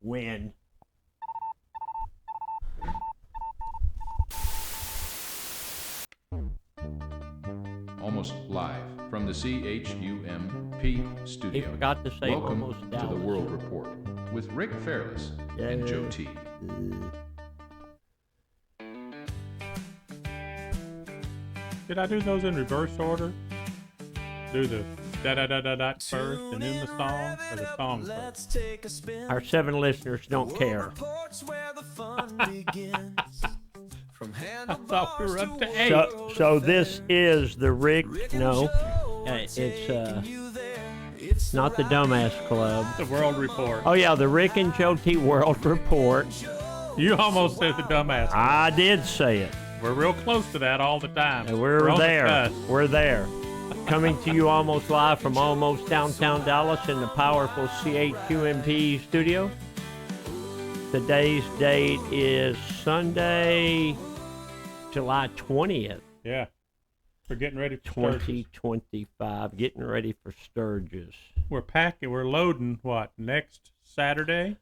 Win. Almost live from the CHQMP studio. He forgot to say Welcome almost to Dallas. the World Report with Rick Fairless and Joe T. Did I do those in reverse order? Do the da-da-da-da-da first and then the song, or the song first? Our 7 listeners don't care. I thought we were up to 8. So this is the Rick. No, it's not the Dumbass Club. The World Report. Oh yeah, the Rick and Joe T World Report. You almost said the Dumbass Club. I did say it. We're real close to that all the time. And we're on the there. cusp. We're there. Coming to you almost live from almost downtown Dallas in the powerful CHQMP studio. Today's date is Sunday, July 20th. Yeah. We're getting ready for Sturgis. 2025. Getting ready for Sturgis. We're packing. We're loading, what, next Saturday?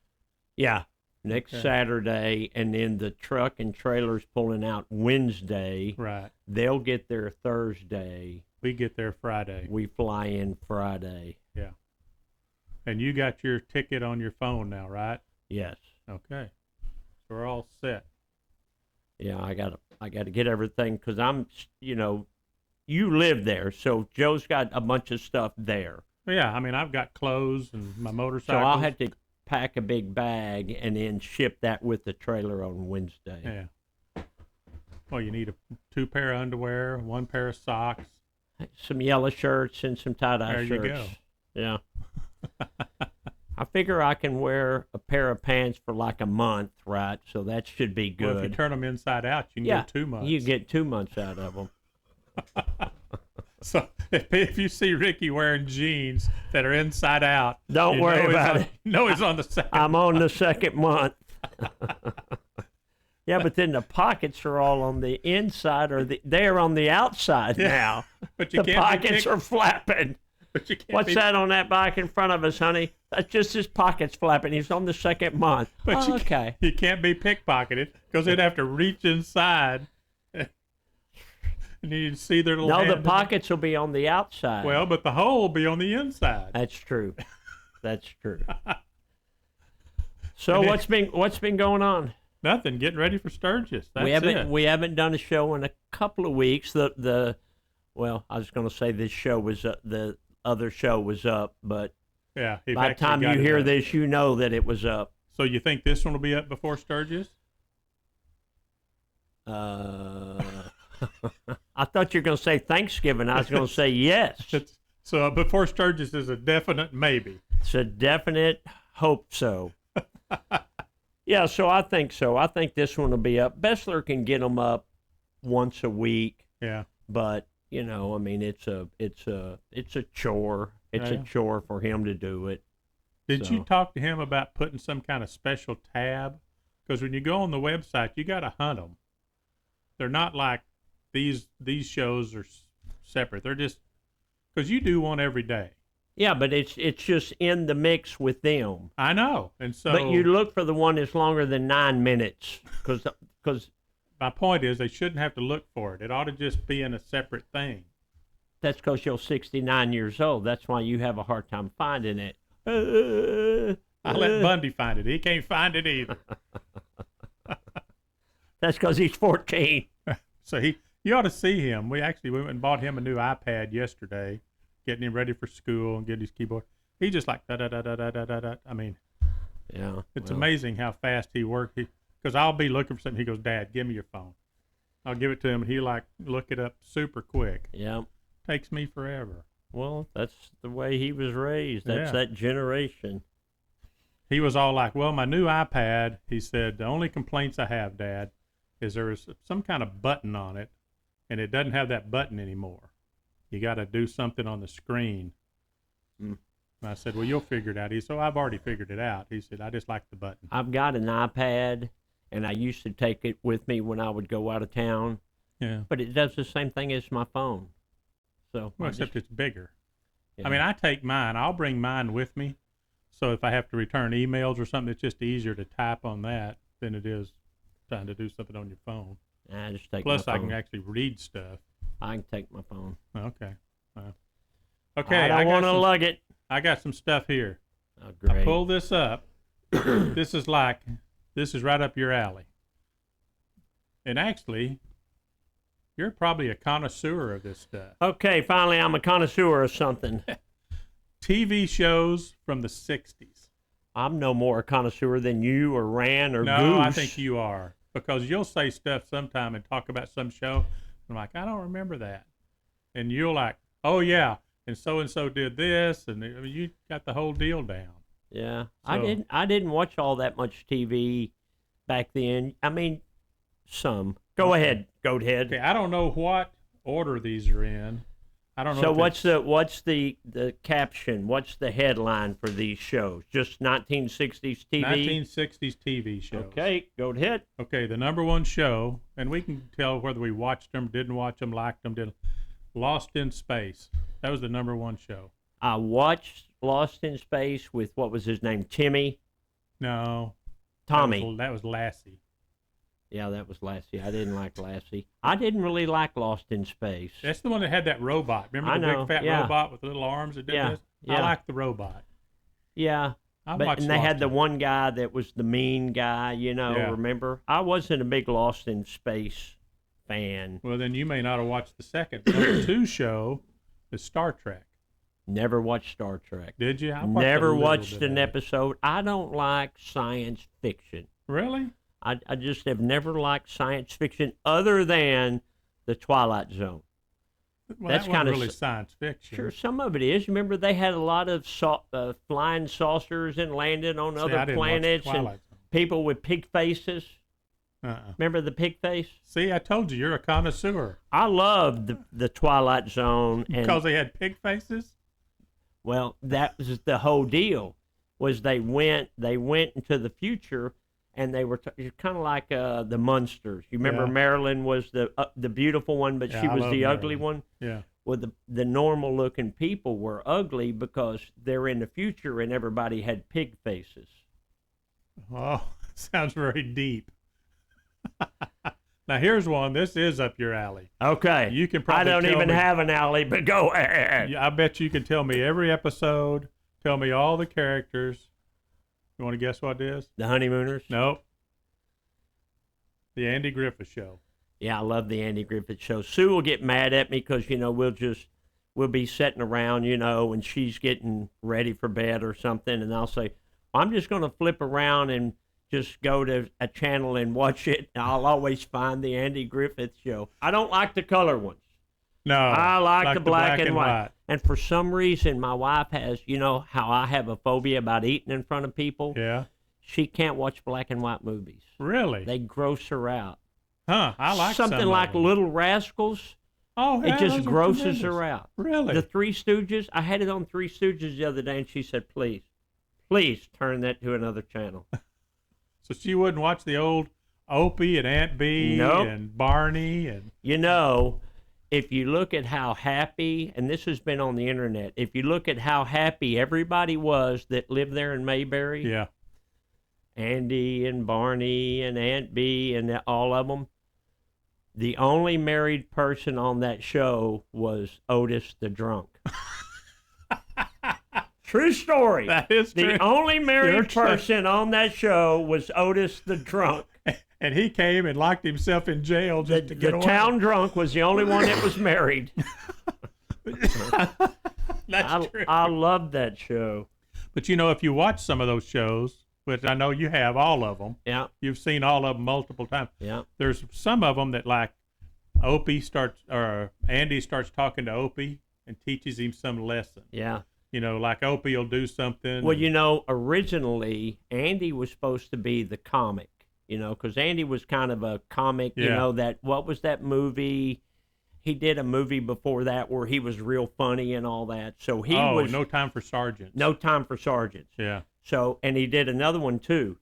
Yeah. Next Okay. Saturday, and then the truck and trailers pulling out Wednesday. Right. They'll get there Thursday. We get there Friday. We fly in Friday. Yeah. And you got your ticket on your phone now, right? Yes. Okay. So we're all set. Yeah, I gotta get everything because I'm, you live there, so Joe's got a bunch of stuff there. Yeah, I mean, I've got clothes and my So motorcycle. I'll have to pack a big bag and then ship that with the trailer on Wednesday. Yeah. Well, you need 2 pair of underwear, 1 pair of socks. Some yellow shirts and some tie-dye There shirts. you go. Yeah. I figure I can wear a pair of pants for like a month, right? So that should be good. Well, if you turn them inside out, you can yeah, get 2 months. You get 2 months out of them. So if you see Ricky wearing jeans that are inside out, Don't you worry know about he's it. No, he's on the second. I'm on the second month. Yeah, but then the pockets are all on the inside, or they're on the outside now. But you The can't pockets are flapping. But you can't What's be, that on that bike in front of us, honey? That's just his pockets flapping. He's on the second month. But Oh, okay. You can't be pickpocketed because they'd have to reach inside. And you see their little No, hand the in pockets will be on the outside. Well, but the hole will be on the inside. That's true. That's true. So And then- what's been going on? Nothing. Getting ready for Sturgis. That's We haven't done a show in a couple of weeks. Well, I was going to say this show was the other show was up, but Yeah. he by the actually time got you it hear up. this, you know that it was up. So you think this one will be up before Sturgis? I thought you were going to say Thanksgiving. I was going to say yes. So before Sturgis is a definite maybe. It's a definite hope so. Yeah, so I think so. I think this one will be up. Bessler can get them up once a week, Yeah. but I mean, it's a chore. It's Yeah. a chore for him to do it. Did So- you talk to him about putting some kind of special tab? Because when you go on the website, you got to hunt them. They're not like these shows are separate. They're just because you do one every day. Yeah, but it's just in the mix with them. I know, and so. But you look for the one that's longer than 9 minutes, because my point is, they shouldn't have to look for it. It ought to just be in a separate thing. that's because you're 69 years old. That's why you have a hard time finding it. I let Bundy find it. He can't find it either. That's because he's 14. So you ought to see him. We went and bought him a new iPad yesterday, getting him ready for school and getting his keyboard. He just like da da da da da da da da. I mean, Yeah, it's well, amazing how fast he works. Because I'll be looking for something. He goes, "Dad, give me your phone." I'll give it to him, and he look it up super quick. Yeah. Takes me forever. Well, that's the way he was raised. That's Yeah. that generation. He was all like, "Well, my new iPad," he said, "the only complaints I have, Dad, is there is some kind of button on it, and it doesn't have that button anymore. You got to do something on the screen." Mm. And I said, "Well, you'll figure it out." He said, "I've already figured it out." He said, "I just like the button." I've got an iPad, and I used to take it with me when I would go out of town, Yeah. but it does the same thing as my phone. So Well, I except just- it's bigger. yeah. I mean, I take mine. I'll bring mine with me, So if I have to return emails or something, it's just easier to type on that than it is trying to do something on your phone. I just take Plus, my I phone. can actually read stuff. I can take my phone. Okay. Okay. I don't want to lug it. I got some stuff here. Oh, great. I pull this up. This is right up your alley. And actually, you're probably a connoisseur of this stuff. Okay, finally, I'm a connoisseur of something. TV shows from the 60s. I'm no more a connoisseur than you or Rand or No, Goose. I think you are. Because you'll say stuff sometime and talk about some show. I'm like, I don't remember that. And you're like, oh, yeah. And so did this. And I mean, you got the whole deal down. Yeah. So, I didn't watch all that much TV back then. I mean, some. Go ahead, Goathead. Okay, I don't know what order these are in. I don't know. So what's the caption? What's the headline for these shows? Just 1960s TV? 1960s TV shows. Okay, go ahead. Okay, the number one show, and we can tell whether we watched them, didn't watch them, liked them, didn't. Lost in Space. That was the number one show. I watched Lost in Space with, what was his name, Timmy? No. Tommy. That was Lassie. Yeah, that was Lassie. I didn't like Lassie. I didn't really like Lost in Space. That's the one that had that robot. Remember the big fat robot with the little arms that did this? Yeah. I liked the robot. Yeah. And they had the one guy that was the mean guy, remember? I wasn't a big Lost in Space fan. Well, then you may not have watched the second. Number two show is Star Trek. Never watched Star Trek. Did you? Never watched an episode. I don't like science fiction. Really? I just have never liked science fiction other than the Twilight Zone. Well, that's kind of really science fiction. Sure, some of it is. Remember, they had a lot of flying saucers and landed on other planets and people with pig faces. Remember the pig face? See, I told you, you're a connoisseur. I loved the Twilight Zone. Because they had pig faces? Well, that was the whole deal, was they went into the future, and they were kind of like the Munsters. You remember Marilyn was the beautiful one, but she was the ugly one? Yeah. Well, the normal-looking people were ugly because they're in the future, and everybody had pig faces. Oh, sounds very deep. Now, here's one. This is up your alley. Okay. You can probably I don't even have an alley, but go ahead. I bet you can tell me every episode, tell me all the characters. You want to guess what it is? The Honeymooners? Nope. The Andy Griffith Show. Yeah, I love the Andy Griffith Show. Sue will get mad at me because, we'll be sitting around, and she's getting ready for bed or something, and I'll say, I'm just going to flip around and just go to a channel and watch it. I'll always find the Andy Griffith Show. I don't like the color ones. No. I like the black and white. And for some reason, my wife has, how I have a phobia about eating in front of people? Yeah. She can't watch black and white movies. Really? They gross her out. Huh, I like something like Little Rascals. Oh, yeah, it just grosses her out. Really? The Three Stooges. I had it on Three Stooges the other day, and she said, please turn that to another channel. So she wouldn't watch the old Opie and Aunt Bee and Barney and... If you look at how happy, and this has been on the internet, if you look at how happy everybody was that lived there in Mayberry, yeah, Andy and Barney and Aunt Bee and all of them, the only married person on that show was Otis the drunk. True story. That is true. The only married person on that show was Otis the drunk. And he came and locked himself in jail just to get away. The town drunk was the only one that was married. That's true. I love that show. But if you watch some of those shows, which I know you have, all of them. Yeah. You've seen all of them multiple times. Yeah. There's some of them that Andy starts talking to Opie and teaches him some lesson. Yeah. Like Opie will do something. Well, originally Andy was supposed to be the comic, because Andy was kind of a comic, what was that movie? He did a movie before that where he was real funny and all that. So he was No Time for Sergeants. No Time for Sergeants. Yeah. So, and he did another one too.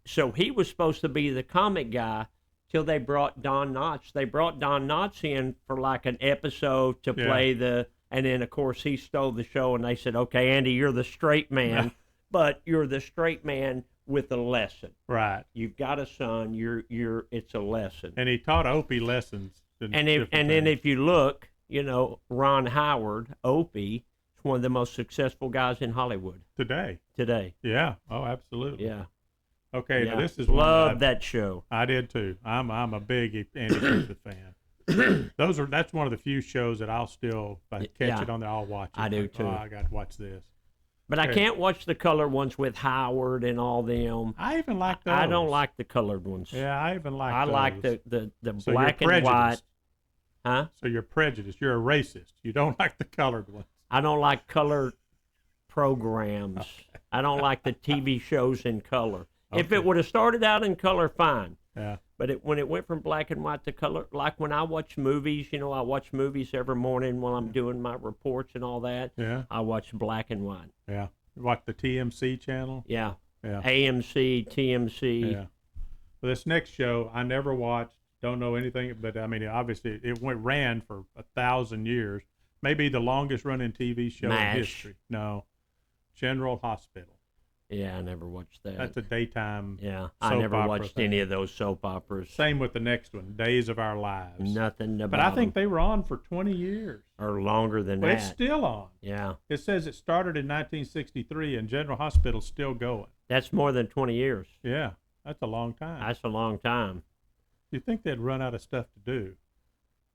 So he was supposed to be the comic guy till they brought Don Knotts. They brought Don Knotts in for like an episode to play And then, of course, he stole the show, and they said, okay, Andy, you're the straight man, but you're the straight man with a lesson. Right. You've got a son. It's a lesson. And he taught Opie lessons. And then if you look, Ron Howard, Opie, is one of the most successful guys in Hollywood today. Yeah. Oh, absolutely. Yeah. Okay. Yeah. Now this is love that show. I did too. I'm a big Andy Griffith fan. That's one of the few shows that I'll still, if I catch it on there, I'll watch it. I do too. Oh, I got to watch this. But I can't watch the color ones with Howard and all them. I even like those. I don't like the colored ones. Yeah, I even like I those. like the So black you're and white. prejudiced. Huh? So you're prejudiced. You're a racist. You don't like the colored ones. I don't like colored programs. Okay. I don't like the TV shows in color. Okay. If it would have started out in color, fine. Yeah. But when it went from black and white to color, like when I watch movies, I watch movies every morning while I'm doing my reports and all that. Yeah. I watch black and white. Yeah. You watch the TMC channel? Yeah. Yeah. AMC, TMC. Yeah. Well, this next show I never watched. Don't know anything, but I mean, obviously it ran for 1,000 years. Maybe the longest running TV show MASH. in history. No. General Hospital. Yeah, I never watched that. That's a daytime. Yeah, I never watched any of those soap operas. Same with the next one, Days of Our Lives. Nothing about But I think they were on for 20 years. Or longer than that. It's still on. Yeah. It says it started in 1963 and General Hospital's still going. That's more than 20 years. Yeah, that's a long time. That's a long time. You'd think they'd run out of stuff to do.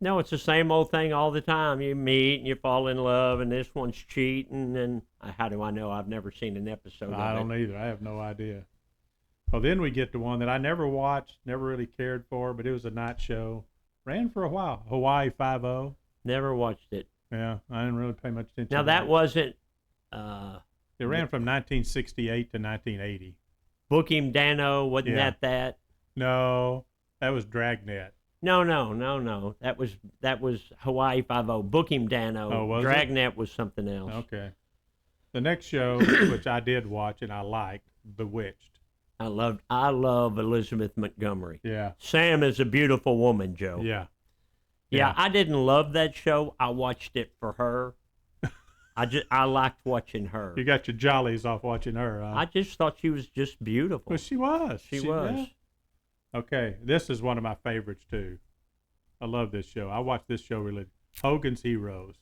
No, it's the same old thing all the time. You meet and you fall in love, and this one's cheating. And how do I know? I've never seen an episode of it. I don't either. I have no idea. Well, then we get to one that I never watched, never really cared for, but it was a night show. Ran for a while. Hawaii Five-0. Never watched it. Yeah, I didn't really pay much attention. Now, that wasn't... it ran from 1968 to 1980. Book Him Dano, wasn't that? No, that was Dragnet. No. That was Hawaii Five-0. Book Him Dano. Oh, was Dragnet was something else. Okay. The next show, which I did watch and I liked, Bewitched. I love Elizabeth Montgomery. Yeah. Sam is a beautiful woman, Joe. Yeah. Yeah, I didn't love that show. I watched it for her. I liked watching her. You got your jollies off watching her, huh? I just thought she was just beautiful. Well, she was. She was. Yeah. Okay, this is one of my favorites, too. I love this show. I watch this show really. Hogan's Heroes.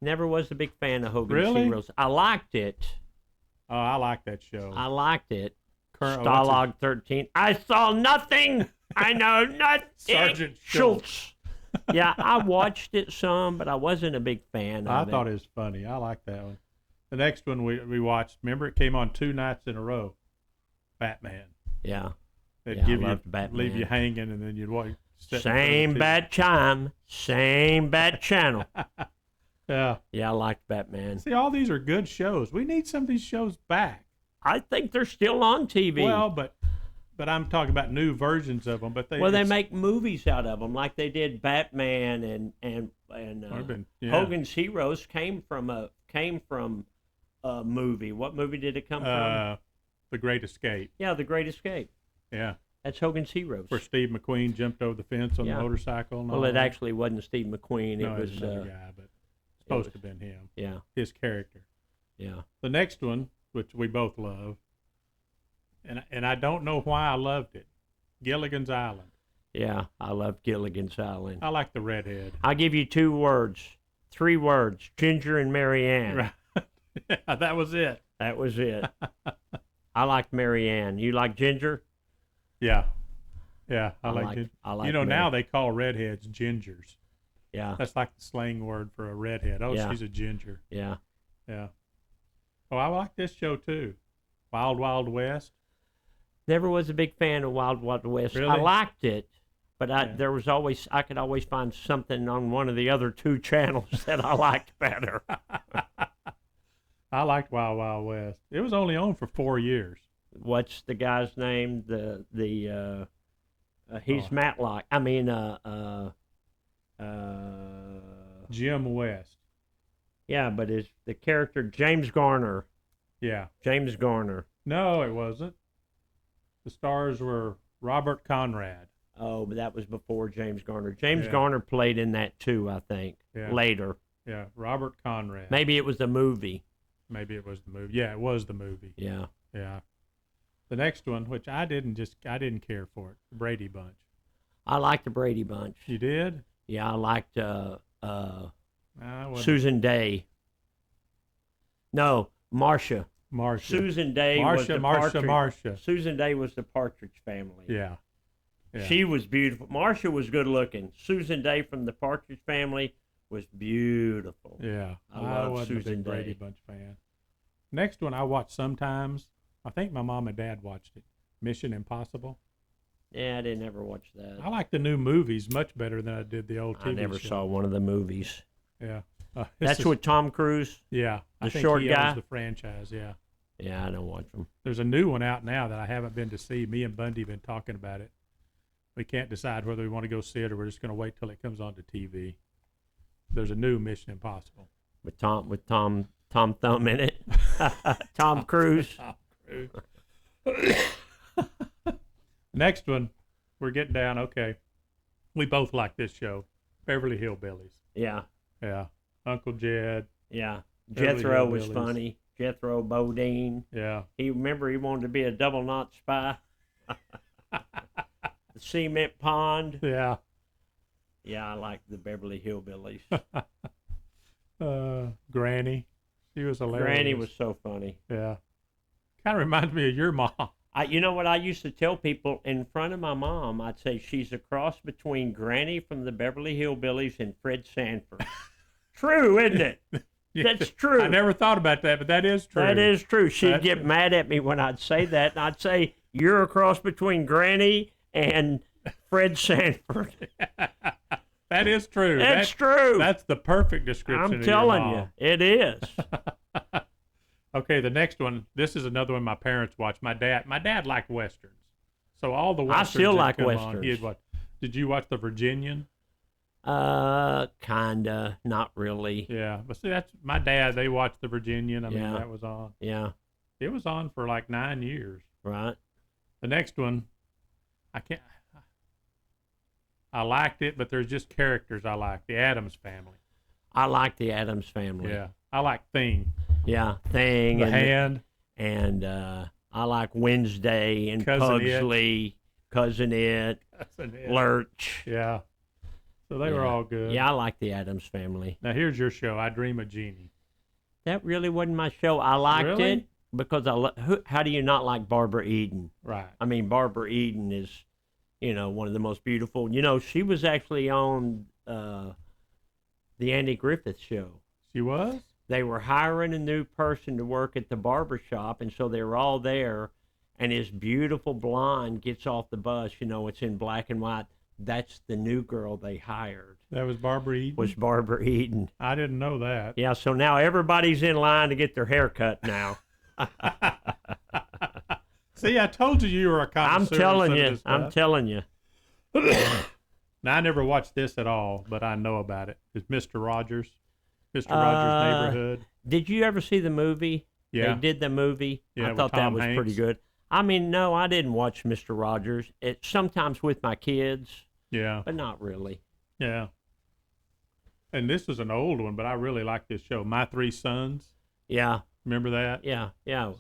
Never was a big fan of Hogan's Heroes. I liked it. Oh, I like that show. I liked it. Stalag 13. I saw nothing. I know nothing. Sergeant Schultz. Yeah, I watched it some, but I wasn't a big fan of it. I thought it was funny. I like that one. The next one we watched, remember it came on 2 nights in a row. Batman. Yeah. They'd leave you hanging, and then you'd watch. Same bat chime, same bat channel. Yeah. Yeah, I liked Batman. See, all these are good shows. We need some of these shows back. I think they're still on TV. Well, but I'm talking about new versions of them. But they make movies out of them, like they did Batman and Hogan's Heroes came from a movie. What movie did it come from? The Great Escape. Yeah, The Great Escape. Yeah. That's Hogan's Heroes. Where Steve McQueen jumped over the fence on the motorcycle. And it actually wasn't Steve McQueen. No, it was another guy, but it's supposed to have been him. Yeah. His character. Yeah. The next one, which we both love, and I don't know why I loved it, Gilligan's Island. Yeah, I love Gilligan's Island. I like the redhead. I'll give you 3 words, Ginger and Mary Ann. Right. Yeah, that was it. That was it. I liked Mary Ann. You like Ginger? Yeah. Yeah, I like Ginger. I like now they call redheads gingers. Yeah. That's like the slang word for a redhead. Oh, she's a ginger. Yeah. Yeah. Oh, I like this show too. Wild Wild West. Never was a big fan of Wild Wild West. Really? I liked it, but I could always find something on one of the other 2 channels that I liked better. I liked Wild Wild West. It was only on for 4 years. What's the guy's name? He's Matlock. I mean, Jim West. Yeah, but is the character James Garner? Yeah. James Garner. No, it wasn't. The stars were Robert Conrad. Oh, but that was before James Garner. James Garner played in that too, I think. Yeah. Later. Yeah, Robert Conrad. Maybe it was the movie. Maybe it was the movie. Yeah, it was the movie. Yeah. Yeah. The next one, which I didn't care for it, Brady Bunch. I liked the Brady Bunch. You did? Yeah, I liked wasn't- Susan Day. No, Marcia. Marcia. Susan Day was the Marcia. Susan Day was the Partridge Family. Yeah. Yeah. She was beautiful. Marcia was good looking. Susan Day from the Partridge Family was beautiful. Yeah. I love wasn't Susan a big Brady Day. Bunch fan. Next one I watched sometimes. I think my mom and dad watched it. Mission Impossible. Yeah, I didn't ever watch that. I like the new movies much better than I did the old TV I never show. saw one of the movies. Yeah. That's with Tom Cruise? Yeah. I the think short he guy? owns the franchise, yeah. Yeah, I don't watch them. There's a new one out now that I haven't been to see. Me and Bundy have been talking about it. We can't decide whether we want to go see it or we're just going to wait till it comes onto TV. There's a new Mission Impossible. With Tom Thumb in it. Tom Cruise. Tom Cruise. Next one, we're getting down. Okay, we both like this show, Beverly Hillbillies. Yeah. Yeah, Uncle Jed. Yeah. Beverly Jethro was Hillbillies. funny. Jethro Bodine. Yeah. He wanted to be a double knot spy. The cement pond. Yeah. Yeah, I like the Beverly Hillbillies. Granny, she was hilarious. Granny was so funny. Yeah. Kind of reminds me of your mom. You know what I used to tell people in front of my mom? I'd say she's a cross between Granny from the Beverly Hillbillies and Fred Sanford. True, isn't it? That's true. I never thought about that, but that is true. That is true. She'd get mad at me when I'd say that, and I'd say, you're a cross between Granny and Fred Sanford. That is true. That's true. That's the perfect description. I'm telling you, it is. Okay, the next one. This is another one my parents watched. My dad liked westerns, so all the westerns. I still that like come westerns. On, he'd watch. Did you watch The Virginian? Kinda, not really. Yeah, but see, that's my dad. They watched The Virginian. I mean, Yeah. that was on. Yeah, It was on for like 9 years. right. The next one, I liked it, but there's just characters I like. The Addams Family. I like the Addams Family. Yeah, I like Thing. Yeah, Thing The and Hand. and I like Wednesday and Cousin Pugsley, Cousin It, Cousin It. Lurch. Yeah. So they were Yeah. all good. Yeah, I like the Addams Family. Now here's your show, I Dream of Jeannie. That really wasn't my show. I liked Really? it because how do you not like Barbara Eden? Right. I mean, Barbara Eden is, one of the most beautiful. She was actually on the Andy Griffith Show. She was? They were hiring a new person to work at the barber shop, and so they were all there. And this beautiful blonde gets off the bus. It's in black and white. That's the new girl they hired. That was Barbara Eden? Was Barbara Eden. I didn't know that. Yeah, so now everybody's in line to get their hair cut now. See, I told you were a connoisseur. I'm telling you. Now, I never watched this at all, but I know about it. It's Mr. Rogers. Mr. Rogers' Neighborhood. Did you ever see the movie? Yeah. They did the movie. Yeah, I with thought that Tom was Hanks. pretty good. I mean, no, I didn't watch Mr. Rogers. It's sometimes with my kids, Yeah. but not really. Yeah. And this is an old one, but I really like this show. My Three Sons. Yeah, Remember that? yeah.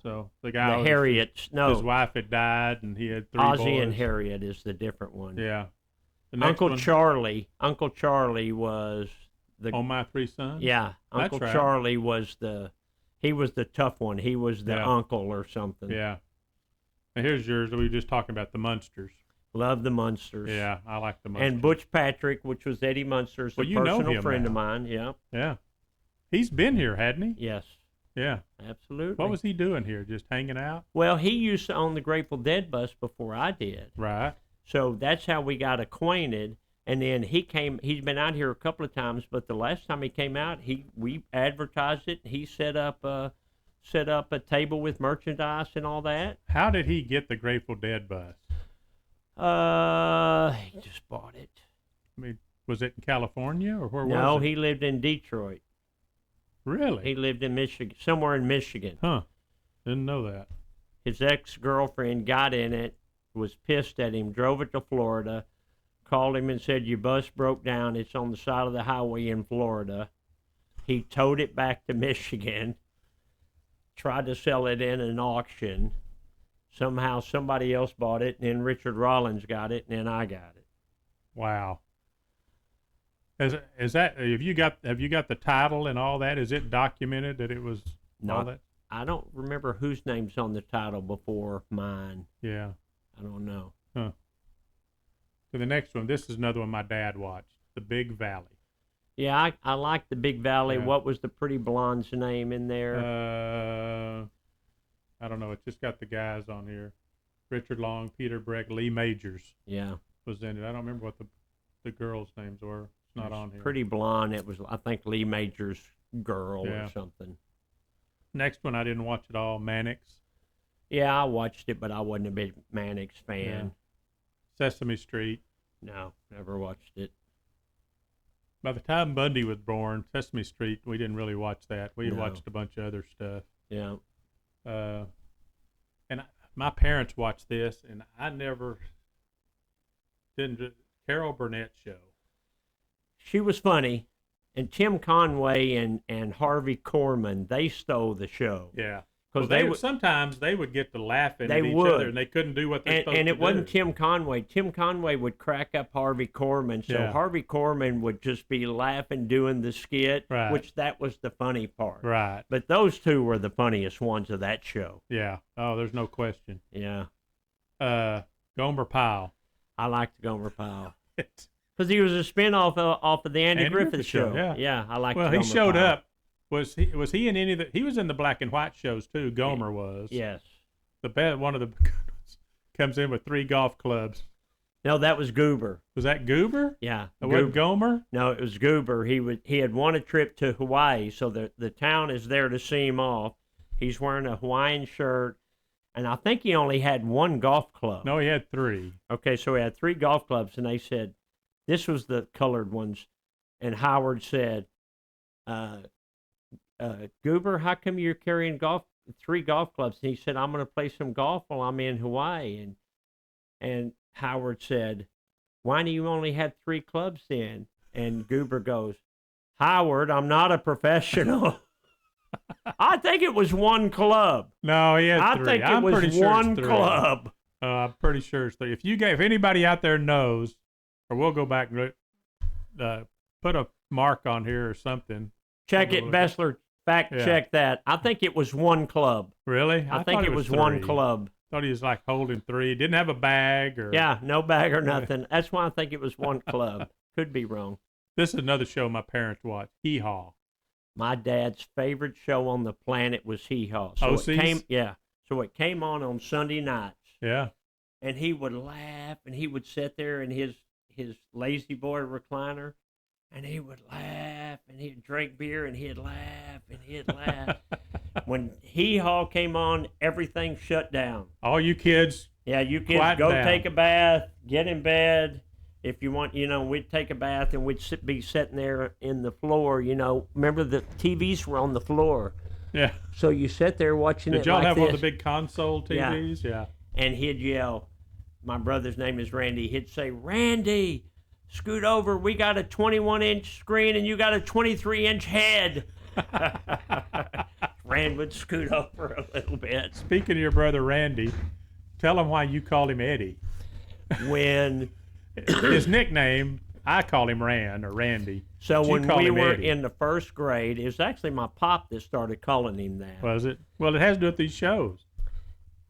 So the guy, The Harriets. his No, wife had died, and he had three Ozzie boys. and Harriet is the different one. Yeah. The next Uncle one, Charlie. Uncle Charlie was the On My Three Sons. yeah. That's Uncle right. Charlie was he was the tough one. He was the Yeah. uncle or something. Yeah. And here's yours. We were just talking about the Munsters. Love the Munsters. Yeah, I like the Munsters. And Butch Patrick, which was Eddie Munsters, a Well, you know personal him friend now. of mine. Yeah. Yeah. He's been here, hadn't he? Yes. Yeah. Absolutely. What was he doing here? Just hanging out? Well, he used to own the Grateful Dead bus before I did. Right. So that's how we got acquainted. And then he's been out here a couple of times, but the last time he came out, we advertised it. He set up a table with merchandise and all that. How did he get the Grateful Dead bus? He just bought it. I mean, was it in California or where No, was it? he lived in Detroit. Really? He lived in Michigan, somewhere in Michigan. Huh. Didn't know that. His ex-girlfriend got in it, was pissed at him, drove it to Florida, called him and said, your bus broke down. It's on the side of the highway in Florida. He towed it back to Michigan, tried to sell it in an auction. Somehow somebody else bought it, and then Richard Rollins got it, and then I got it. Wow. Is that have you got the title and all that? Is it documented that it was all that? I don't remember whose name's on the title before mine. Yeah. I don't know. Huh. So the next one, this is another one my dad watched, The Big Valley. Yeah, I like the Big Valley. Yeah. What was the pretty blonde's name in there? I don't know. It's just got the guys on here. Richard Long, Peter Breck, Lee Majors. Yeah. Was in it. I don't remember what the girls' names were. It's not on here. Pretty blonde. It was, I think, Lee Majors' girl Yeah. or something. Next one I didn't watch at all, Mannix. Yeah, I watched it, but I wasn't a big Mannix fan. Yeah. Sesame Street. No, never watched it. By the time Bundy was born, Sesame Street, we didn't really watch that. We No. watched a bunch of other stuff. Yeah. My parents watched this, and I never didn't. Carol Burnett show. She was funny. And Tim Conway and Harvey Korman, they stole the show. Yeah. Because sometimes they would get to laughing They at each would. other, and they couldn't do what they're supposed to do. And it wasn't Tim Conway. Tim Conway would crack up Harvey Korman, so Yeah. Harvey Korman would just be laughing doing the skit, Right. which that was the funny part. Right. But those two were the funniest ones of that show. Yeah. Oh, there's no question. Yeah. Gomer Pyle. I liked Gomer Pyle. Because he was a spinoff off of the Andy Griffith Show. Yeah. I liked Well, Gomer he showed Pyle. up. Was he in any of the? He was in the black and white shows too. Gomer was. Yes. One of the good ones comes in with 3 golf clubs. No, that was Goober. Was that Goober? Yeah. It wasn't Gomer? No, it was Goober. He had won a trip to Hawaii, so the town is there to see him off. He's wearing a Hawaiian shirt, and I think he only had 1 golf club. No, he had 3. Okay, so he had 3 golf clubs, and they said, this was the colored ones, and Howard said, Goober, how come you're carrying 3 golf clubs? And he said, I'm going to play some golf while I'm in Hawaii. And Howard said, why do you only have 3 clubs then? And Goober goes, Howard, I'm not a professional. I think it was 1 club. No, he had 3. I think I'm it was pretty sure 1 it's 3. club. I'm pretty sure it's 3. If anybody out there knows, or we'll go back and put a mark on here or something. Check it, Bessler. Fact check that. I think it was 1 club. Really? I think it was 1 club. Thought he was like holding 3. Didn't have a bag or. Yeah, no bag or nothing. That's why I think it was 1 club. Could be wrong. This is another show my parents watched. Hee Haw. My dad's favorite show on the planet was Hee Haw. So OCs? So it came on Sunday nights. Yeah. And he would laugh, and he would sit there in his lazy boy recliner, and he would laugh, and he'd drink beer, and he'd laugh, and he'd laugh. When Hee Haw came on, everything shut down. All you kids. Yeah, you kids quiet go down. take a bath, get in bed. If you want, we'd take a bath, and we'd be sitting there in the floor, Remember the TVs were on the floor. Yeah. So you sit there watching Did it y'all like have this. one of the big console TVs? Yeah. And he'd yell, my brother's name is Randy, he'd say, Randy, scoot over, we got a 21-inch screen and you got a 23-inch head. Rand would scoot over a little bit. Speaking of your brother Randy, tell him why you called him Eddie. When his nickname, I call him Rand or Randy. So You when call we him were Eddie. in the 1st grade, it was actually my pop that started calling him that. Was it? Well, it has to do with these shows.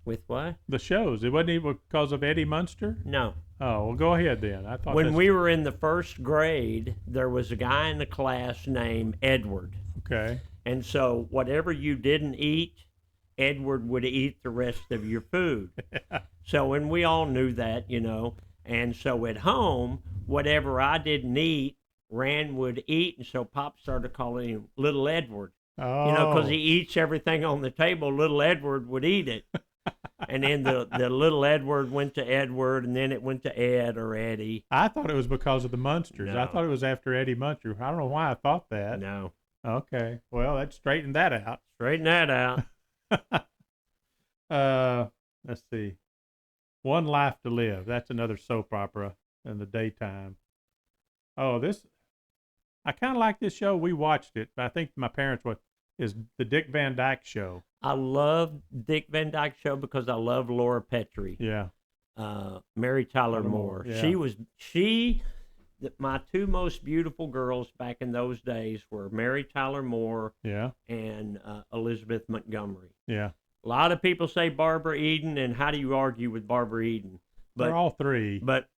With what? The shows. It wasn't even because of Eddie Munster? No. Oh, well, go ahead then. I thought When we were in the 1st grade, there was a guy in the class named Edward. Okay. And so whatever you didn't eat, Edward would eat the rest of your food. So, and we all knew that, And so at home, whatever I didn't eat, Rand would eat. And so Pop started calling him Little Edward. Oh. Because he eats everything on the table, Little Edward would eat it. And then the Little Edward went to Edward, and then it went to Ed or Eddie. I thought it was because of the Munsters. No. I thought it was after Eddie Munster. I don't know why I thought that. No. Okay. Well, that straightened that out. Straighten that out. Let's see. One Life to Live. That's another soap opera in the daytime. Oh, this I kind of like this show. We watched it, but I think my parents is the Dick Van Dyke Show. I love Dick Van Dyke Show because I love Laura Petrie. Yeah. Mary Tyler Moore. Yeah. My two most beautiful girls back in those days were Mary Tyler Moore and Elizabeth Montgomery. Yeah. A lot of people say Barbara Eden, and how do you argue with Barbara Eden? But, they're all three. But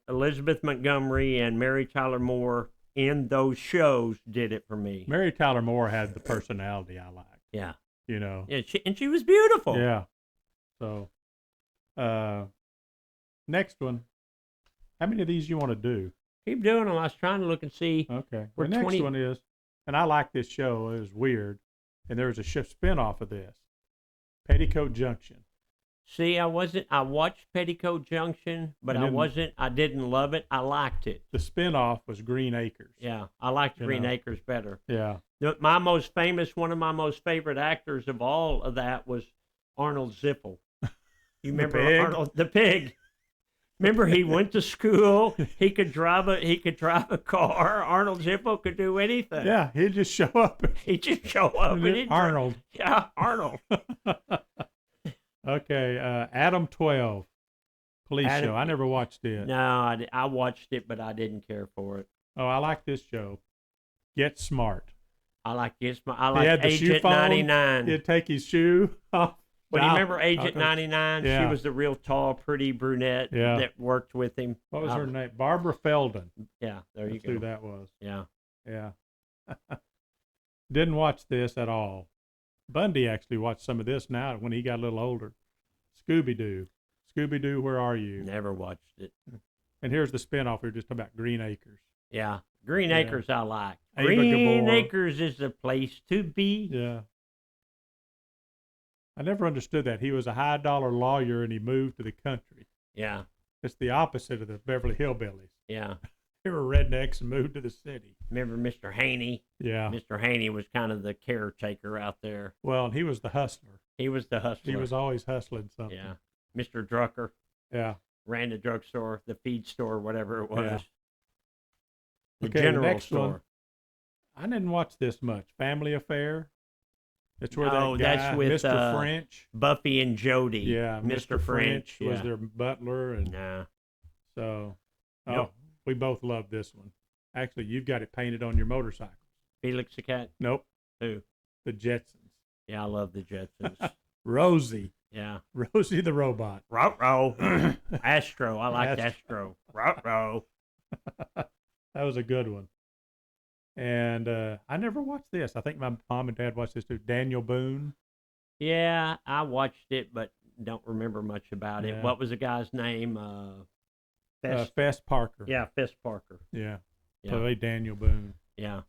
Elizabeth Montgomery and Mary Tyler Moore in those shows did it for me. Mary Tyler Moore had the personality I liked. Yeah. You know. Yeah, she was beautiful. Yeah. So, next one. How many of these you want to do? Keep doing them. I was trying to look and see. Okay. The next one is, and I like this show. It was weird. And there was a spin-off of this. Petticoat Junction. See, I watched Petticoat Junction, but I didn't love it. I liked it. The spin-off was Green Acres. Yeah, I liked Green Acres better. Yeah. One of my most favorite actors of all of that was Arnold Ziffel. You remember Arnold the pig? Remember, he went to school. He could drive a car. Arnold Ziffel could do anything. Yeah, he'd just show up. Arnold. Yeah, Arnold. Okay, Adam 12, police show. I never watched it. No, I watched it, but I didn't care for it. Oh, I like this show. Get Smart. I like Get Smart. I like Agent 99. He'd take his shoe off. But you remember Agent 99? Yeah. She was the real tall, pretty brunette that worked with him. What was her name? Barbara Feldon. Yeah, there you That's go. who that was. Yeah. Yeah. Didn't watch this at all. Bundy actually watched some of this now when he got a little older. Scooby-Doo. Scooby-Doo, where are you? Never watched it. And here's the spinoff. We were just talking about Green Acres. Yeah. Green Acres I like. Ava Green Gabor. Acres is the place to be. Yeah. I never understood that. He was a high-dollar lawyer and he moved to the country. Yeah. It's the opposite of the Beverly Hillbillies. Yeah. They were rednecks and moved to the city. Remember Mr. Haney? Yeah. Mr. Haney was kind of the caretaker out there. Well, and he was the hustler. He was the hustler. He was always hustling something. Yeah. Mr. Drucker. Yeah. Ran the drugstore, the feed store, whatever it was. Yeah. The Okay, general next store. one. I didn't watch this much. Family Affair. That's where that guy, that's with Mr. French. Buffy and Jody. Yeah, Mr. French was their butler, and so we both love this one. Actually, you've got it painted on your motorcycle. Felix the Cat? Nope. Who? The Jetsons. Yeah, I love the Jetsons. Rosie. Yeah. Rosie the robot. Ruh-roh. Astro. I liked Astro. Ruh-roh. That was a good one. And I never watched this. I think my mom and dad watched this too. Daniel Boone. Yeah, I watched it, but don't remember much about it. Yeah. What was the guy's name? Fess Parker. Yeah, Fess Parker. Yeah. Yeah. Played Daniel Boone. Yeah.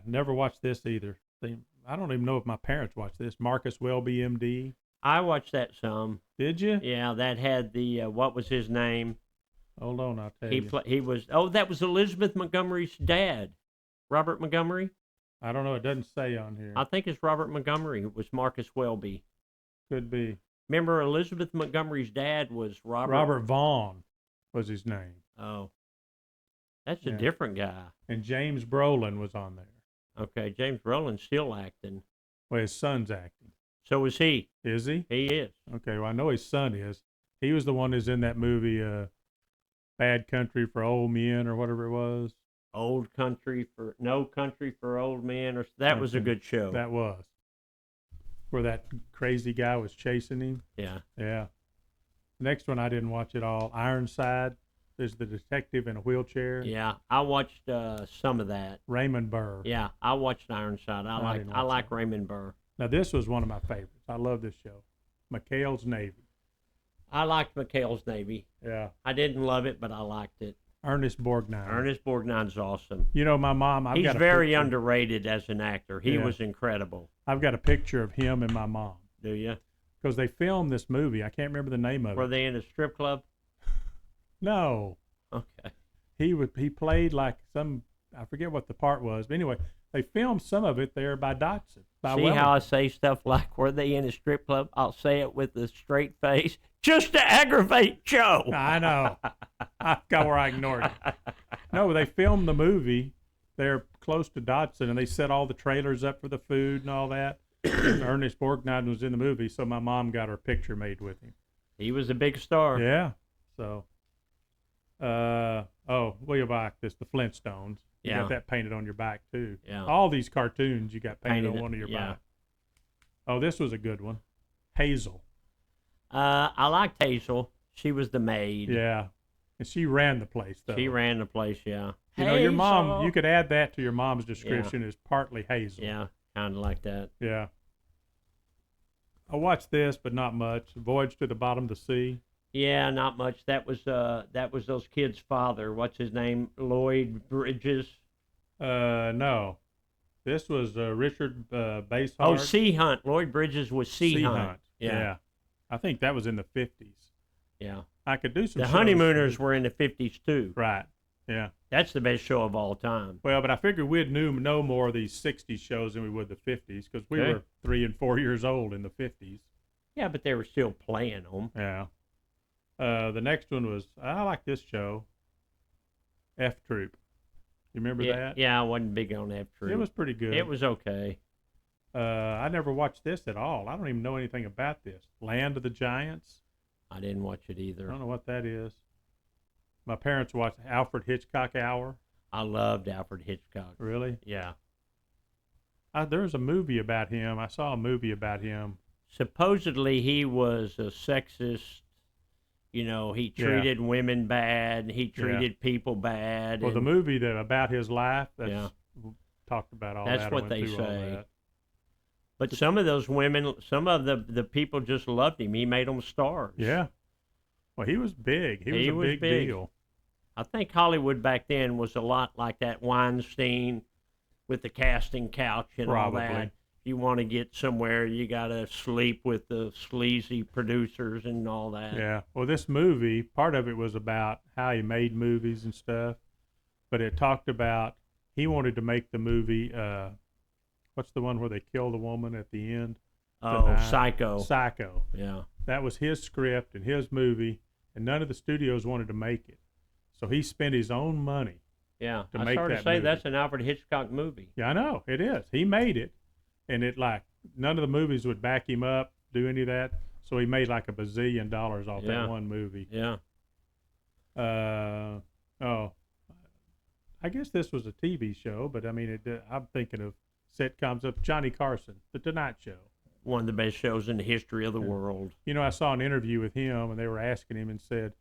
Never watched this either. I don't even know if my parents watched this. Marcus Welby, MD. I watched that some. Did you? Yeah, that had the, what was his name? Hold on, I'll tell you. He was, that was Elizabeth Montgomery's dad. Robert Montgomery? I don't know. It doesn't say on here. I think it's Robert Montgomery. It was Marcus Welby. Could be. Remember, Elizabeth Montgomery's dad was Robert Vaughn was his name. Oh. That's a different guy. And James Brolin was on there. Okay, James Brolin's still acting. Well, his son's acting. So is he. Is he? He is. Okay, well, I know his son is. He was the one who's in that movie, Bad Country for Old Men or whatever it was. No Country for Old Men. That was a good show. That was. Where that crazy guy was chasing him. Yeah. Yeah. Next one I didn't watch at all. Ironside. There's the detective in a wheelchair. Yeah, I watched some of that. Raymond Burr. Yeah, I watched Ironside. I like Raymond Burr. Now this was one of my favorites. I love this show. McHale's Navy. I liked McHale's Navy. Yeah. I didn't love it, but I liked it. Ernest Borgnine. Ernest Borgnine's awesome. You know, my mom, He's very underrated as an actor. He was incredible. I've got a picture of him and my mom. Do you? Because they filmed this movie. I can't remember the name of it. Were they in a strip club? No. Okay. He played like some I forget what the part was, but anyway, they filmed some of it there by Dotson. By See how I say stuff like, were they in a strip club? I'll say it with a straight face, just to aggravate Joe. I know. I got where I ignored it. No, they filmed the movie there close to Dotson, and they set all the trailers up for the food and all that. And Ernest Borgnine was in the movie, so my mom got her picture made with him. He was a big star. Yeah. So, William Bach, this the Flintstones. You got that painted on your back too. Yeah. All these cartoons you got painted on one of your back. Oh, this was a good one. Hazel. I liked Hazel. She was the maid. Yeah. And she ran the place, though. She ran the place, yeah. You know, your mom, you could add that to your mom's description as partly Hazel. Yeah, kind of like that. Yeah. I watched this, but not much. Voyage to the Bottom of the Sea. Yeah, not much. That was those kids' father. What's his name? Lloyd Bridges. No. This was Richard Basehart. Oh, Sea Hunt. Lloyd Bridges was Sea Hunt. Yeah. I think that was in the 50s. Yeah. I could do some The shows. Honeymooners were in the 50s too. Right. Yeah. That's the best show of all time. Well, but I figured we'd know more of these 60s shows than we would the 50s because we were 3 and 4 years old in the 50s. Yeah, but they were still playing them. Yeah. The next one was, I like this show, F Troop. You remember that? Yeah, I wasn't big on F Troop. It was pretty good. It was okay. I never watched this at all. I don't even know anything about this. Land of the Giants. I didn't watch it either. I don't know what that is. My parents watched Alfred Hitchcock Hour. I loved Alfred Hitchcock. Really? Yeah. There's a movie about him. I saw a movie about him. Supposedly he was a sexist. You know, he treated women bad. He treated people bad. Well, the movie that about his life, talked about all that. That's what they say. But some of those women, some of the people just loved him. He made them stars. Yeah. Well, he was big. He was a big deal. I think Hollywood back then was a lot like that Weinstein with the casting couch and all that. You want to get somewhere, you got to sleep with the sleazy producers and all that. Yeah. Well, this movie, part of it was about how he made movies and stuff, but it talked about he wanted to make the movie, what's the one where they kill the woman at the end? Oh, Psycho. Psycho. Yeah. That was his script and his movie, and none of the studios wanted to make it. So he spent his own money to make that I started to say movie. that's an Alfred Hitchcock movie. Yeah, I know. It is. He made it. And none of the movies would back him up, do any of that. So he made like $1 bazillion off that one movie. Yeah. I guess this was a TV show, but I mean, I'm thinking of sitcoms of Johnny Carson, The Tonight Show. One of the best shows in the history of the world. You know, I saw an interview with him, and they were asking him and said,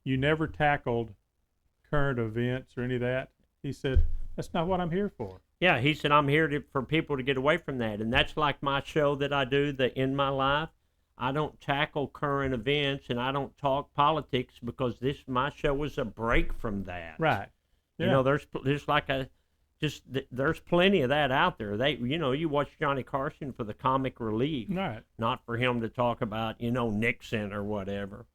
"You never tackled current events or any of that?" He said, "That's not what I'm here for." Yeah, he said, I'm here for people to get away from that. And that's like my show that I do, the In My Life. I don't tackle current events and I don't talk politics because my show is a break from that. Right. Yeah. You know, there's plenty of that out there. You watch Johnny Carson for the comic relief. Right. Not for him to talk about, Nixon or whatever.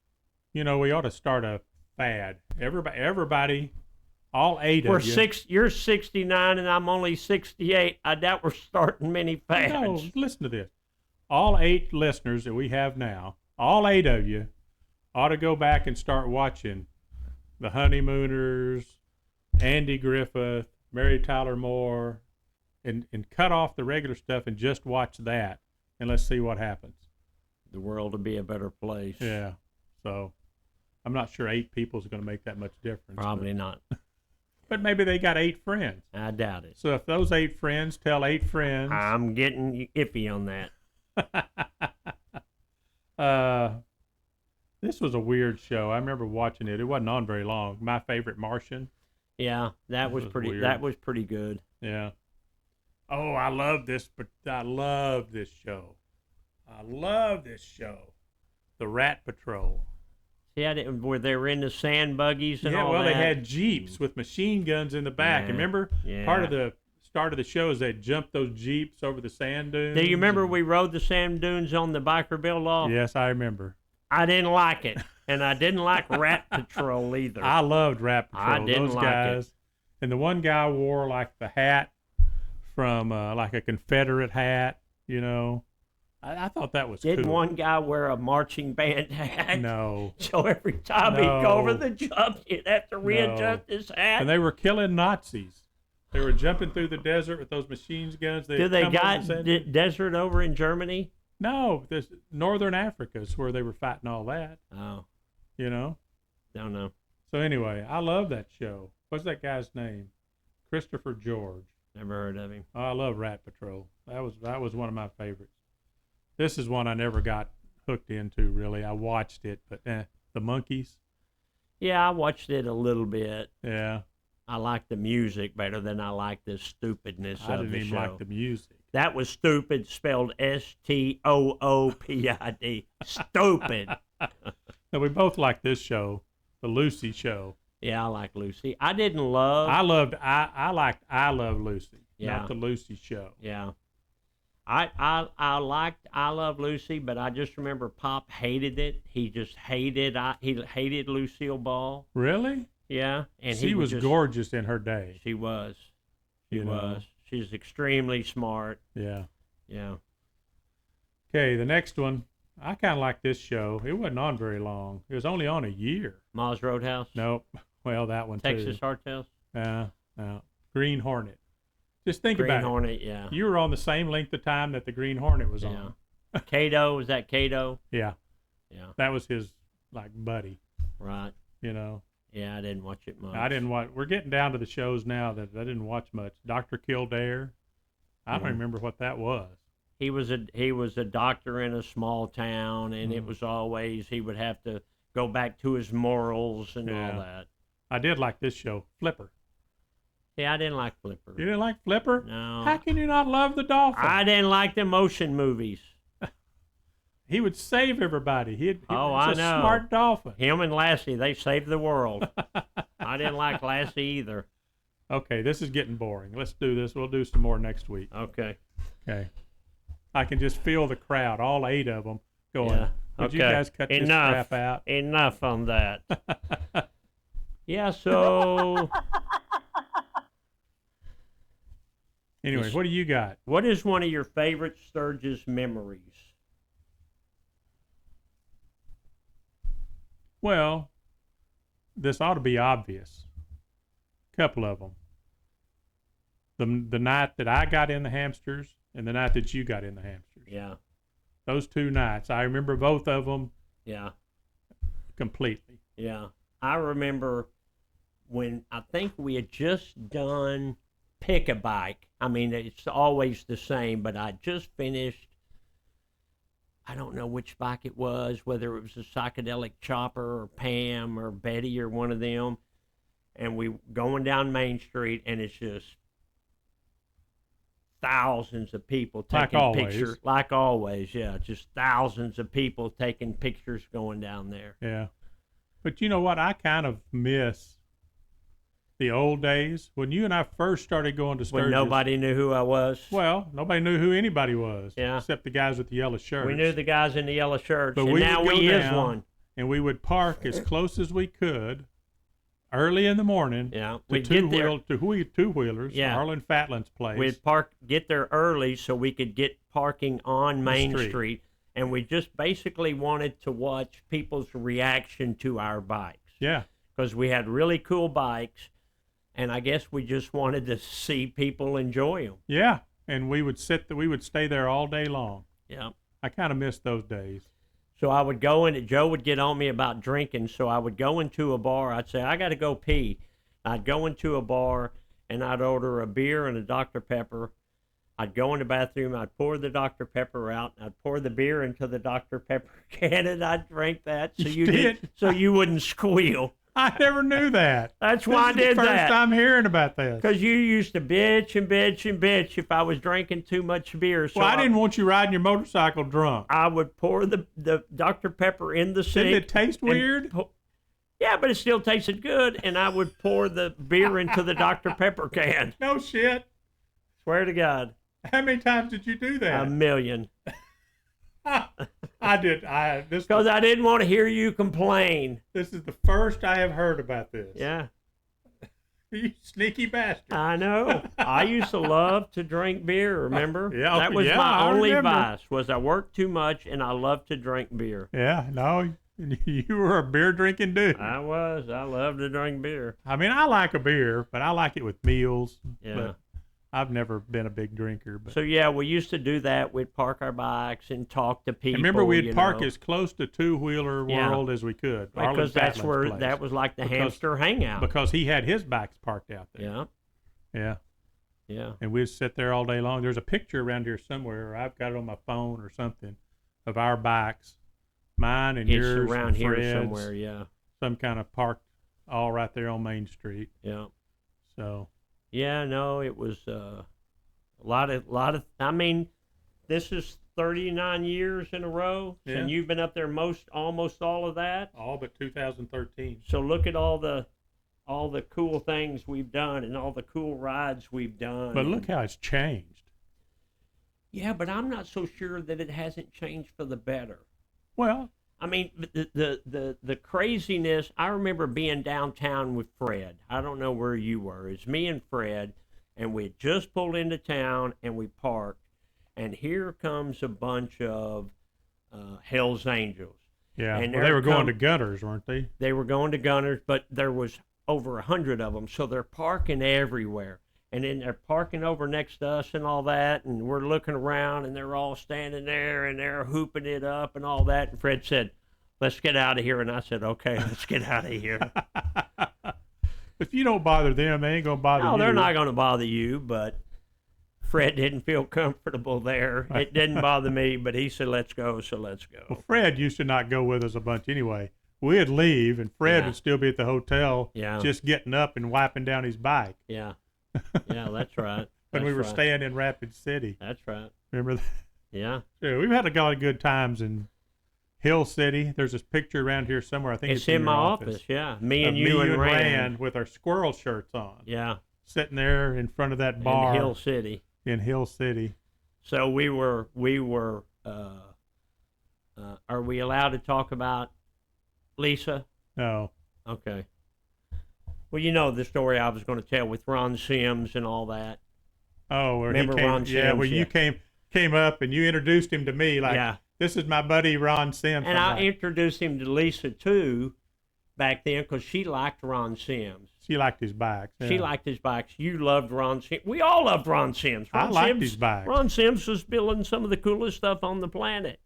We ought to start a fad. Everybody, all 8 of you. You're 69 and I'm only 68. I doubt we're starting many fads. No, listen to this. All 8 listeners that we have now, all 8 of you, ought to go back and start watching The Honeymooners, Andy Griffith, Mary Tyler Moore, and cut off the regular stuff and just watch that, and let's see what happens. The world will be a better place. Yeah. So I'm not sure 8 people is going to make that much difference. Probably not. But maybe they got 8 friends. I doubt it. So if those 8 friends tell 8 friends. I'm getting iffy on that. This was a weird show. I remember watching it. It wasn't on very long. My Favorite Martian. Yeah, that was pretty. Weird. That was pretty good. Yeah. Oh, I love this. But I love this show. The Rat Patrol. Yeah, where they were in the sand buggies and all that. Yeah, well, they had Jeeps with machine guns in the back. Yeah. Remember, part of the start of the show is they jumped those Jeeps over the sand dunes. Do you remember we rode the sand dunes on the Biker Bill Off? Yes, I remember. I didn't like it, and I didn't like Rat Patrol either. I loved Rat Patrol. I didn't those like guys. it. And the one guy wore like the hat from like a Confederate hat, you know. I thought that was Didn't cool. one guy wear a marching band hat? No. So every time he'd go over the jump, he'd have to readjust his hat. And they were killing Nazis. They were jumping through the desert with those machine guns. Do they got desert over in Germany? No, this Northern Africa is where they were fighting all that. Oh. You know? Don't know. So anyway, I love that show. What's that guy's name? Christopher George. Never heard of him. Oh, I love Rat Patrol. That was one of my favorites. This is one I never got hooked into, really. I watched it, but the Monkees. Yeah, I watched it a little bit. Yeah. I like the music better than I like the stupidness of the show. I didn't even like the music. That was stupid, spelled S-T-O-O-P-I-D. Stupid. No, we both like this show, the Lucy show. Yeah, I like Lucy. I didn't love. I liked I Love Lucy, yeah. not the Lucy show. Yeah. I liked I Love Lucy, but I just remember Pop hated it. He just hated Lucille Ball. Really? Yeah, and she was gorgeous in her day. She was. She was. She's extremely smart. Yeah. Yeah. Okay, the next one. I kind of like this show. It wasn't on very long. It was only on a year. Ma's Roadhouse? Nope. Well, that one Texas too. Hardtails? Green Hornet. Just think about it. Green Hornet, yeah. You were on the same length of time that the Green Hornet was on. Cato, was that Cato? Yeah. Yeah. That was his, like, buddy. Right. You know? Yeah, I didn't watch it much. I didn't watch. We're getting down to the shows now that I didn't watch much. Dr. Kildare. I don't remember what that was. He was a doctor in a small town, and it was always he would have to go back to his morals and all that. I did like this show, Flipper. Yeah, I didn't like Flipper. You didn't like Flipper? No. How can you not love the dolphin? I didn't like the motion movies. He would save everybody. He I was a know. smart dolphin. Him and Lassie, they saved the world. I didn't like Lassie either. Okay, this is getting boring. Let's do this. We'll do some more next week. Okay. Okay. I can just feel the crowd, all 8 of them, going, would you guys cut this crap out? Enough on that. Yeah, so... Anyway, what do you got? What is one of your favorite Sturgis memories? Well, this ought to be obvious. A couple of them. The night that I got in the Hamsters and the night that you got in the Hamsters. Yeah. Those 2 nights. I remember both of them. Yeah. Completely. Yeah. I remember when I think we had just done Pick a Bike. I mean, it's always the same, but I just finished, I don't know which bike it was, whether it was a psychedelic chopper or Pam or Betty or one of them. And we going down Main Street, and it's just thousands of people taking pictures. Like always, yeah. Just thousands of people taking pictures going down there. Yeah. But you know what? I kind of miss the old days when you and I first started going to Sturgis. When nobody knew who I was. Well, nobody knew who anybody was. Yeah. Except the guys with the yellow shirts. We knew the guys in the yellow shirts, but and now we is one. And we would park as close as we could early in the morning. Yeah. We'd get there. To two-wheelers. Yeah. Arlen Fatlin's place. We'd get there early so we could get parking on Main Street. And we just basically wanted to watch people's reaction to our bikes. Yeah. Because we had really cool bikes. And I guess we just wanted to see people enjoy them. Yeah, and we would stay there all day long. Yeah. I kind of miss those days. So I would go in, Joe would get on me about drinking, so I would go into a bar. I'd say, I got to go pee. I'd go into a bar, and I'd order a beer and a Dr. Pepper. I'd go in the bathroom, I'd pour the Dr. Pepper out, I'd pour the beer into the Dr. Pepper can, and I'd drink that so you wouldn't squeal. I never knew that. That's why I did that. First time hearing about this. Because you used to bitch and bitch and bitch if I was drinking too much beer. So I didn't want you riding your motorcycle drunk. I would pour the Dr. Pepper in the sink. Didn't it taste weird? Yeah, but it still tasted good. And I would pour the beer into the Dr. Pepper can. No shit. Swear to God. How many times did you do that? 1 million. I did. Because I didn't want to hear you complain. This is the first I have heard about this. Yeah. You sneaky bastard. I know. I used to love to drink beer, remember? Yeah, that was yeah, my I only remember. vice, was I worked too much and I loved to drink beer. Yeah, no, you were a beer drinking dude. I was. I loved to drink beer. I mean, I like a beer, but I like it with meals. Yeah. But I've never been a big drinker. But So, yeah, we used to do that. We'd park our bikes and talk to people. and remember, we'd you park know, as close to Two-Wheeler Yeah. World as we could. because Arlen that's Batlin's where place. that was like the Because- hamster hangout. Because he had his bikes parked out there. Yeah, Yeah. yeah. And we'd sit there all day long. There's a picture around here somewhere, or I've got it on my phone or something, of our bikes, mine and It's yours, around and here Fred's, somewhere. Yeah, some kind of parked all right there on Main Street. yeah. So Yeah, no, it was a lot of. I mean, this is 39 years in a row, Yeah. and you've been up there almost all of that. all but 2013. So look at all the cool things we've done and all the cool rides we've done. But look how it's changed. Yeah, but I'm not so sure that it hasn't changed for the better. Well, I mean, the craziness. I remember being downtown with Fred. I don't know where you were. It's me and Fred, and we had just pulled into town and we parked, and here comes a bunch of Hell's Angels. yeah, And well, they there were going come- to Gunners, weren't they? They were going to Gunners, but there was over 100 of them, so they're parking everywhere. And then they're parking over next to us and all that, and we're looking around, and they're all standing there, and they're hooping it up and all that. And Fred said, "Let's get out of here." And I said, "Okay, let's get out of here." If you don't bother them, they ain't gonna bother you. No, they're not going to bother you, but Fred didn't feel comfortable there. It didn't bother me, but he said, "Let's go," so let's go. Well, Fred used to not go with us a bunch anyway. We'd leave, and Fred Yeah. would still be at the hotel, Yeah. just getting up and wiping down his bike Yeah, yeah, that's right. when we That's were right. staying in Rapid City. That's right. Remember that? Yeah. Yeah, we've had a lot of good times in Hill City. There's this picture around here somewhere. I think It's it's in your my office, yeah. Me of and you and Rand. Rand with our squirrel shirts on, Yeah, sitting there in front of that bar in Hill City. in Hill City. So we were. Are we allowed to talk about Lisa? No, Okay. Well, you know the story I was going to tell with Ron Sims and all that. oh, where Remember he came, Ron yeah, Sims, where you yeah. came up and you introduced him to me, like, Yeah. this is my buddy Ron Sims. And I'm I like, introduced him to Lisa too, back then, because she liked Ron Sims. she liked his bikes. She yeah. liked his bikes. You loved Ron Sims. We all loved Ron Sims. I Ron liked Sims, his bikes. Ron Sims was building some of the coolest stuff on the planet.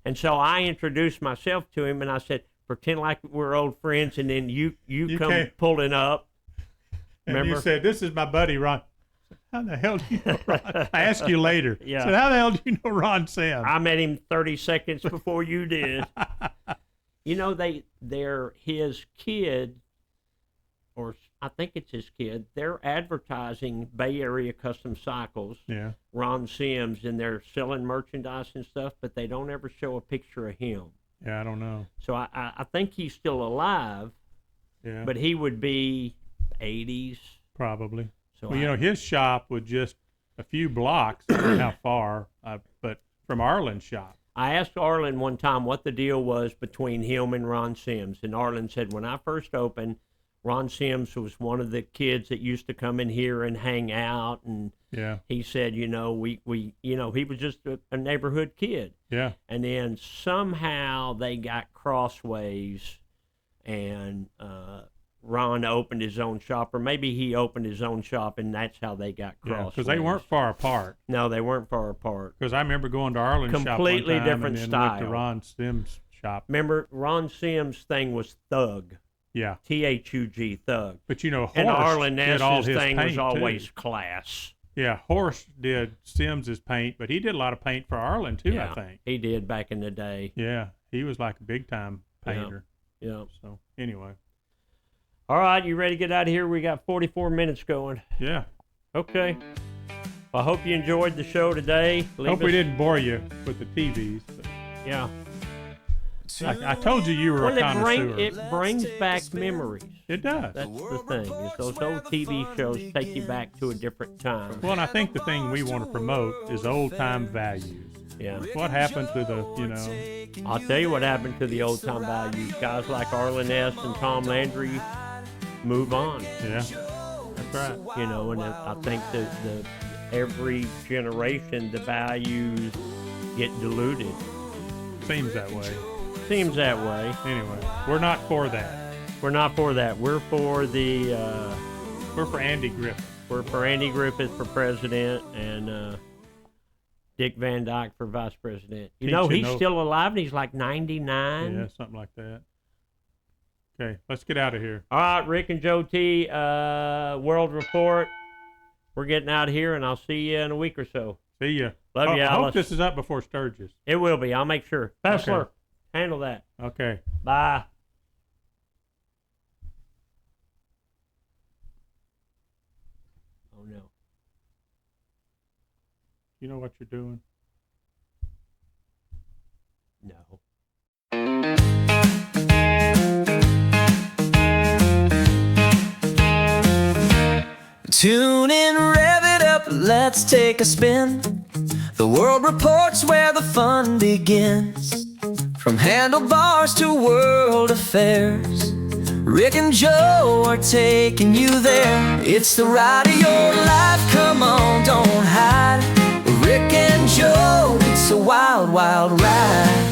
And so I introduced myself to him, and I said, pretend like we're old friends, and then you come came- pulling up. And Remember? you said, this is my buddy Ron. How the hell do you know Ron? I asked you later. Yeah. I said, how the hell do you know Ron Sims? I met him 30 seconds before you did. You know, they're his kid, or I think it's his kid. They're advertising Bay Area Custom Cycles, Yeah. Ron Sims, and they're selling merchandise and stuff, but they don't ever show a picture of him. Yeah, I don't know. So I think he's still alive, Yeah. but he would be 80s. Probably. So Well, you know, his shop was just a few blocks, I don't know how far, but from Arlen's shop. I asked Arlen one time what the deal was between him and Ron Sims, and Arlen said, when I first opened, Ron Sims was one of the kids that used to come in here and hang out, and Yeah. he said, you know, we he was just a neighborhood kid. Yeah. And then somehow they got crossways, and Ron opened his own shop, or maybe he opened his own shop, and that's how they got Yeah. crossways. Because they weren't far apart. No, they weren't far apart. Because I remember going to Arlen's shop Completely one time different and then went to style. Ron Sims' shop. Remember, Ron Sims' thing was Thug, Yeah. THUG, Thug. But, you know, Horst And Arlen did all Ness's his thing was paint, always too. class. Yeah, Horst did Sims's paint, but he did a lot of paint for Arlen, too, Yeah, I think. he did back in the day. Yeah, he was like a big-time painter. Yeah. So, anyway. All right, you ready to get out of here? We got 44 minutes going. Yeah. Okay. I hope you enjoyed the show today. Hope we didn't bore you with the TVs. But Yeah. I told you were Well, a connoisseur. it brings back memories. It does. That's the thing. Is those old TV shows take you back to a different time. Well, and I think the thing we want to promote is old-time values. Yeah. What happened to the, you know, I'll tell you what happened to the old time values. Guys like Arlen Ness and Tom Landry move on. yeah. That's right. You know, and I think that every generation the values get diluted. Seems that way. Seems that way. Anyway, we're not for that. We're not for that. We're for the. We're for Andy Griffith. We're for Andy Griffith for president and Dick Van Dyke for vice president. You know, he's still alive and he's like 99. Yeah, something like that. Okay, let's get out of here. All right, Rick and Joe T, World Report. We're getting out of here, and I'll see you in a week or so. See ya. Love you, I Alice. hope this is up before Sturgis. It will be. I'll make sure. Fessler, Okay. handle that. Okay. Bye. Oh, no. You know what you're doing? No. Tune in, rev it up, let's take a spin. The World Report's where the fun begins. From handlebars to world affairs, Rick and Joe are taking you there. It's the ride of your life, come on, don't hide. Rick and Joe, it's a wild, wild ride.